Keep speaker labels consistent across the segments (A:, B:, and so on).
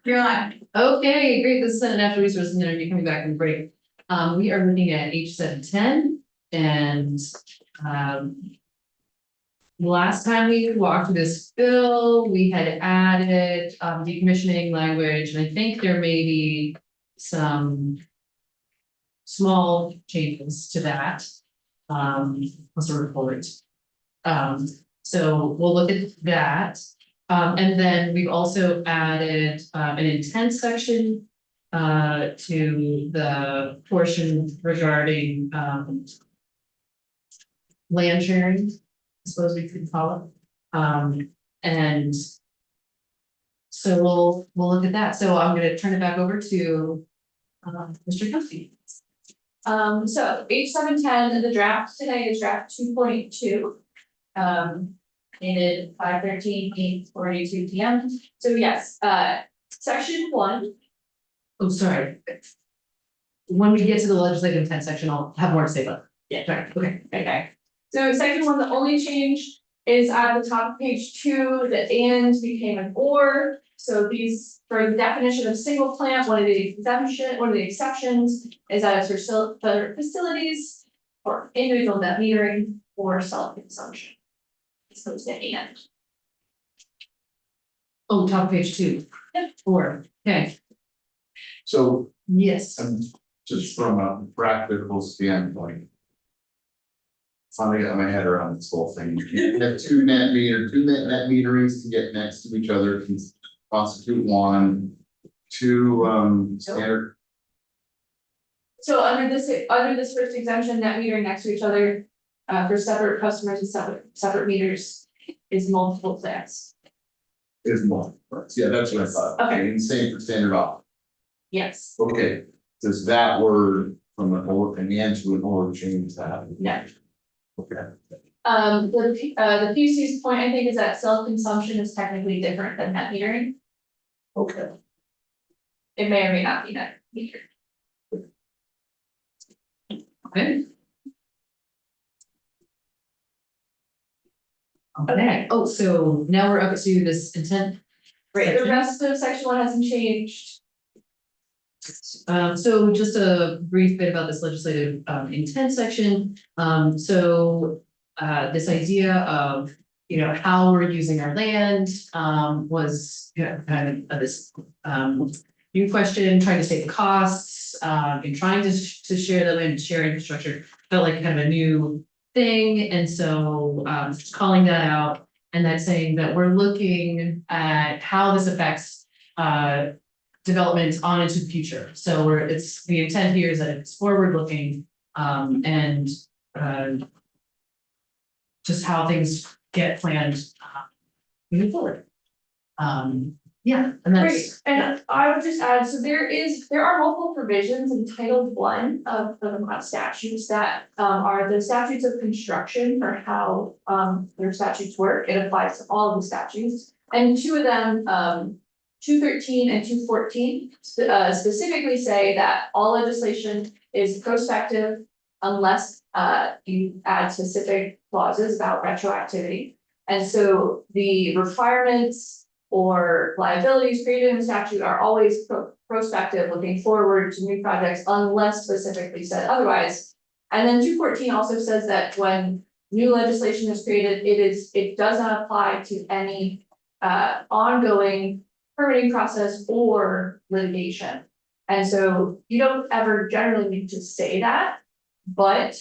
A: You're on. Okay, great. This is Senate Natural Resources and Energy coming back from break. We are looking at H710 and last time we walked through this bill, we had added decommissioning language, and I think there may be some small changes to that. Let's report. So we'll look at that. And then we've also added an intent section to the portion regarding land sharing, I suppose we could call it. And so we'll look at that. So I'm going to turn it back over to Mr. Kelsey.
B: So H710, the draft today is draft 2.2. Dated 5/13/8:42 p.m. So yes, section 1.
A: Oh, sorry. When we get to the legislative intent section, I'll have more to say about it.
B: Yeah.
A: Okay.
B: So section 1, the only change is at the top of page 2, the and became an or. So these, for the definition of single plant, one of the exceptions is that it's for facilities or individual net metering or self-consumption. So it's the and.
A: Oh, top of page 2.
B: Yep.
A: 4. Okay.
C: So,
A: Yes.
C: just from a practical standpoint. Finally got my head around this whole thing. You have two net meterings to get next to each other can constitute one, two, standard.
B: So under this first exemption, net metering next to each other, for separate customers and separate meters is multiple plants.
C: Is more, right? Yeah, that's what I thought.
B: Okay.
C: And same for standard off.
B: Yes.
C: Okay, does that word from an or, an and to an or change that?
B: No.
C: Okay.
B: The PUC's point, I think, is that self-consumption is technically different than net metering.
C: Okay.
B: It may or may not be net metered.
A: Okay. Okay. Oh, so now we're up to this intent.
B: Right, the
A: section.
B: rest of section 1 hasn't changed.
A: So just a brief bit about this legislative intent section. This idea of, how we're using our land was kind of this new question, trying to save costs, and trying to share the land, share infrastructure felt like kind of a new thing. And so just calling that out and then saying that we're looking at how this affects development on into the future. So it's the intent here is that it's forward looking and just how things get planned moving forward. Yeah, and that's
B: Great, and I would just add, so there are multiple provisions in Title 1 of the Vermont statutes that are the statutes of construction for how their statutes work. It applies to all of the statutes, and two of them, 213 and 214, specifically say that all legislation is prospective unless you add specific clauses about retroactivity. And so the requirements or liabilities created in the statute are always prospective, looking forward to new projects unless specifically said otherwise. And then 214 also says that when new legislation is created, it does not apply to any ongoing permitting process or litigation. And so you don't ever generally need to say that, but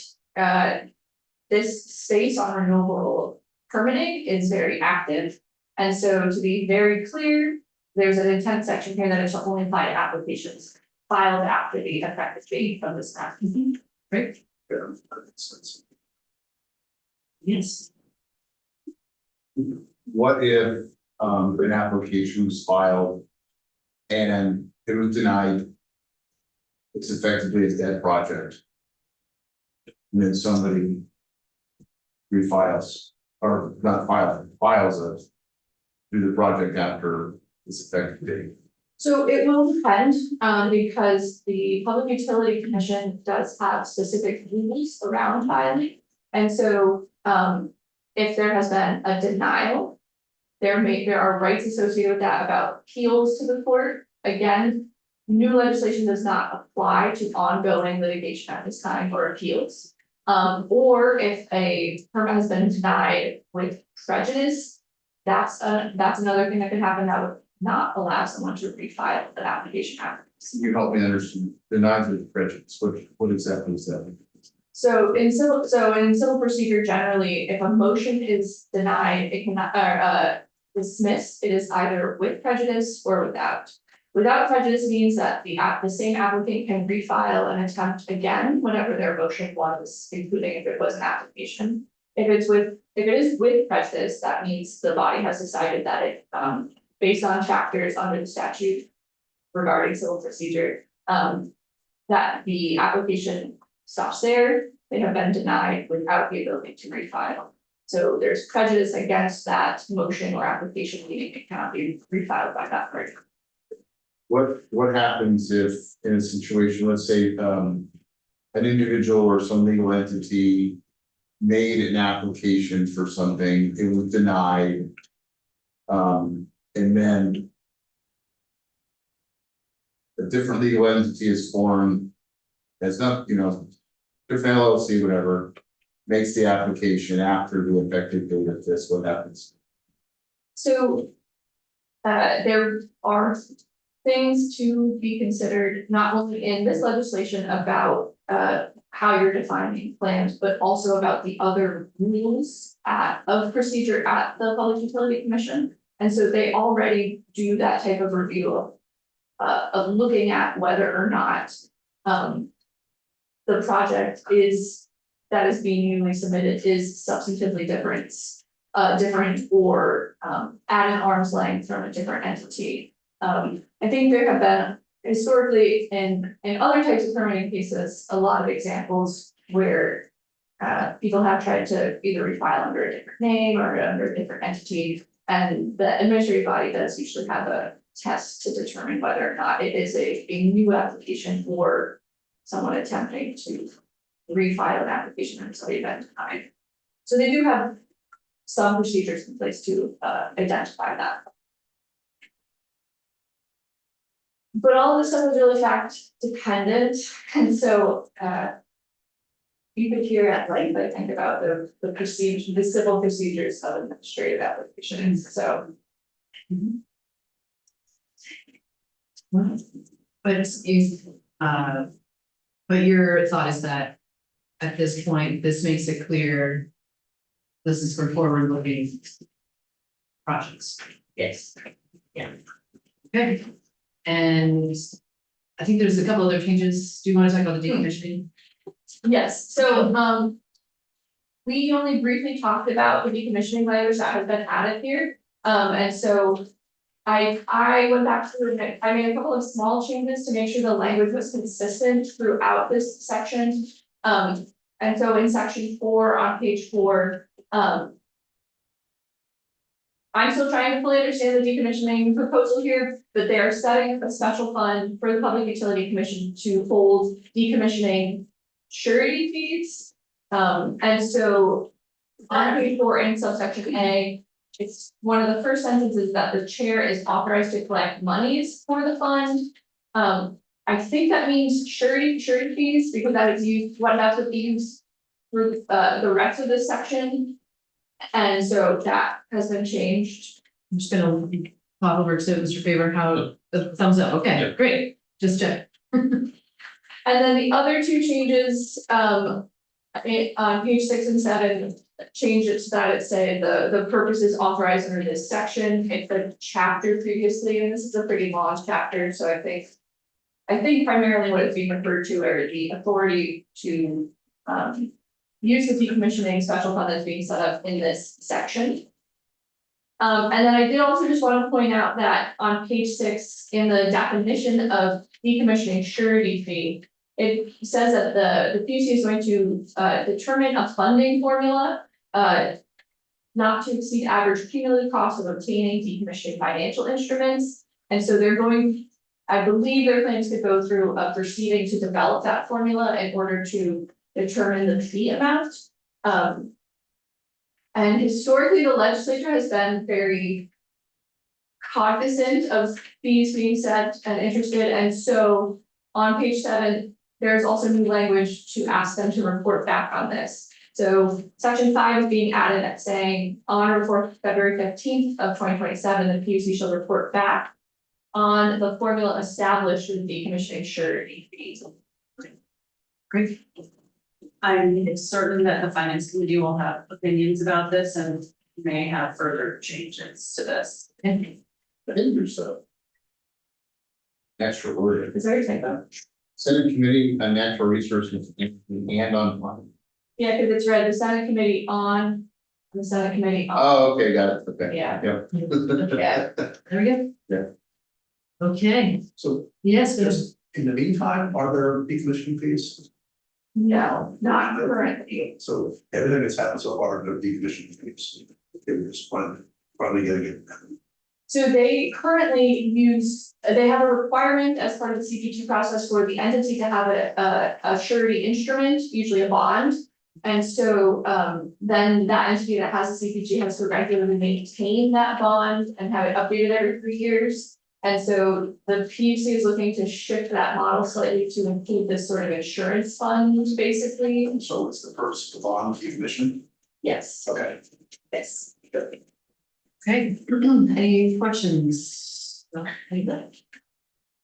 B: this space on renewable permitting is very active. And so to be very clear, there's an intent section here that it shall only apply to applications filed after the effective date of this act.
A: great. Yes.
C: What if an application was filed and it was denied? It's effectively a dead project. And then somebody refiles, or not files it, do the project after this effective date.
B: So it will depend, because the Public Utility Commission does have specific rules around filing. And so, if there has been a denial, there are rights associated with that about appeals to the court. Again, new legislation does not apply to ongoing litigation at this time or appeals. Or if a permit has been denied with prejudice, that's another thing that could happen that would not allow someone to refile the application afterwards.
C: You help me understand, denied with prejudice, what exactly is that?
B: So in civil procedure, generally, if a motion is denied, it cannot, dismissed, it is either with prejudice or without. Without prejudice means that the same applicant can refile and attempt again whenever their motion was, including if it was an application. If it is with prejudice, that means the body has decided that it, based on factors under the statute regarding civil procedure, that the application stops there, they have been denied without the ability to refile. So there's prejudice against that motion or application, meaning it cannot be refiled by that party.
C: What happens if in a situation, let's say, an individual or some legal entity made an application for something, it was denied. And then a different legal entity is formed, has not, different LLC, whatever, makes the application after the effective date of this, what happens?
B: So there are things to be considered, not only in this legislation about how you're defining plans, but also about the other rules of procedure at the Public Utility Commission. And so they already do that type of review of looking at whether or not the project that is being newly submitted is substantively different or at an arm's length from a different entity. I think there have been historically in other types of permitting cases, a lot of examples where people have tried to either refile under a different name or under a different entity. And the administrative body does usually have a test to determine whether or not it is a new application or someone attempting to refile an application that's already been denied. So they do have some procedures in place to identify that. But all of this stuff is really fact dependent, and so you could hear at length, I think, about the procedure, the civil procedures of administrative applications, so.
A: But your thought is that at this point, this makes it clear this is for forward-looking projects.
B: Yes.
A: Okay, and I think there's a couple other changes. Do you want to talk about the decommissioning?
B: Yes, so we only briefly talked about the decommissioning language that has been added here. And so I went back through and I made a couple of small changes to make sure the language was consistent throughout this section. And so in section 4 on page 4, I'm still trying to fully understand the decommissioning proposal here, but they are setting up a special fund for the Public Utility Commission to hold decommissioning surety fees. And so on page 4 in subsection A, it's one of the first sentences that the chair is authorized to collect monies for the fund. I think that means surety fees, because that is used, what that's what used for the rest of this section. And so that has been changed.
A: I'm just gonna pop over to Mr. Faber, how the thumbs up, okay, great, just check.
B: And then the other two changes, on page 6 and 7, change it so that it say the purpose is authorized under this section. It's a chapter previously, and this is a pretty long chapter, so I think primarily what it's being referred to are the authority to use the decommissioning special fund that's being set up in this section. And then I did also just want to point out that on page 6, in the definition of decommissioning surety fee, it says that the PUC is going to determine a funding formula not to exceed average cumulative cost of obtaining decommissioning financial instruments. And so they're going, I believe their plans to go through a proceeding to develop that formula in order to determine the fee amount. And historically, the legislature has been very cognizant of fees being set and interested, and so on page 7, there's also new language to ask them to report back on this. So section 5 is being added at saying on or before February 15th of 2027, the PUC shall report back on the formula established with decommissioning surety fees.
A: Great.
D: I'm certain that the finance committee will have opinions about this and may have further changes to this.
A: Okay.
C: I think there's a extra word,
B: Is there a typo?
C: Senate Committee on Natural Resources and on Planning.
B: Yeah, because it's read the Senate committee on, the Senate committee on.
C: Oh, okay, got it, okay.
B: Yeah.
C: Yep.
B: Yeah.
A: There we go.
C: Yeah.
A: Okay,
E: So
A: yes, there's,
E: just in the meantime, are there decommissioning fees?
B: No, not currently.
E: So everything that's happened so far, no decommissioning fees. They were just finally getting it.
B: So they currently use, they have a requirement as part of the CP2 process for the entity to have a surety instrument, usually a bond. And so then that entity that has the CPG has to regularly maintain that bond and have it updated every 3 years. And so the PUC is looking to shift that model slightly to include this sort of insurance fund, basically.
E: So it's the purpose of the bond decommission.
B: Yes.
E: Okay.
B: Yes.
A: okay, any questions? No, anything?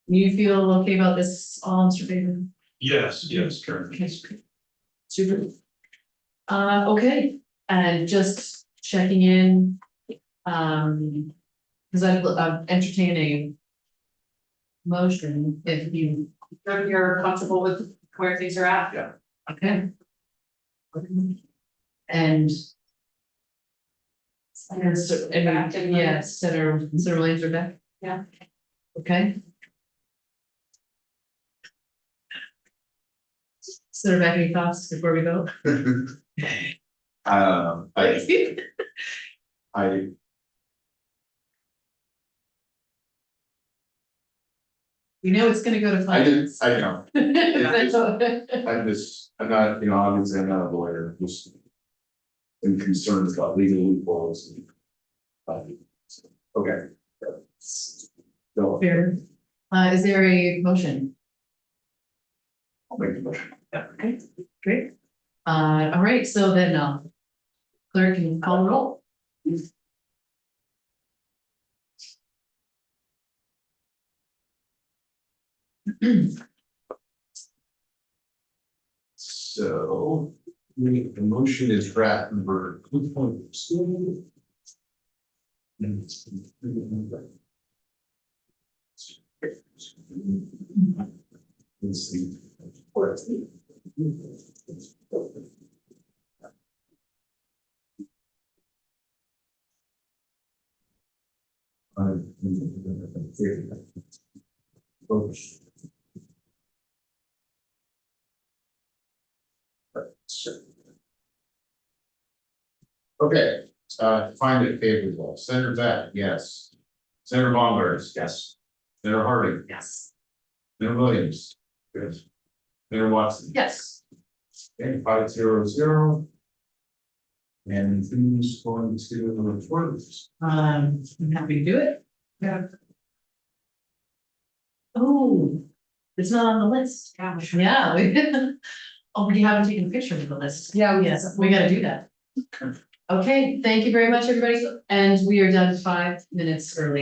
A: You feel okay about this, all, Mr. Baker?
F: Yes, Karen.
A: Okay, super. Okay, and just checking in, because I've entertained a motion if you,
D: If you're comfortable with where things are at.
A: okay. And.
D: Back in the-
A: Yes, Senator Williams are back?
D: Yeah.
A: Okay. Senator back, any thoughts before we go?
C: I,
A: You know it's gonna go to finance.
C: I know, I'm not, obviously I'm not a lawyer, just. I'm concerned about legal loopholes and. Okay. So,
A: Fair. Is there a motion?
C: I'll make the motion.
A: Okay, great. All right, so then, clerk can call the roll.
C: So, the motion is draft number 2.2. Let's see. Okay, find it favorable. Senator Beck, yes. Senator Baumgart,
E: Yes.
C: Senator Harding,
A: Yes.
C: Senator Williams. Yes. Senator Watson.
A: Yes.
C: Okay, 5-0-0. And who's going to report this?
A: I'm happy to do it.
D: Yeah.
A: Oh, it's not on the list. Yeah, we, oh, we haven't taken a picture of the list.
D: Yeah,
A: Yes, we gotta do that. Okay, thank you very much, everybody, and we are done 5 minutes early.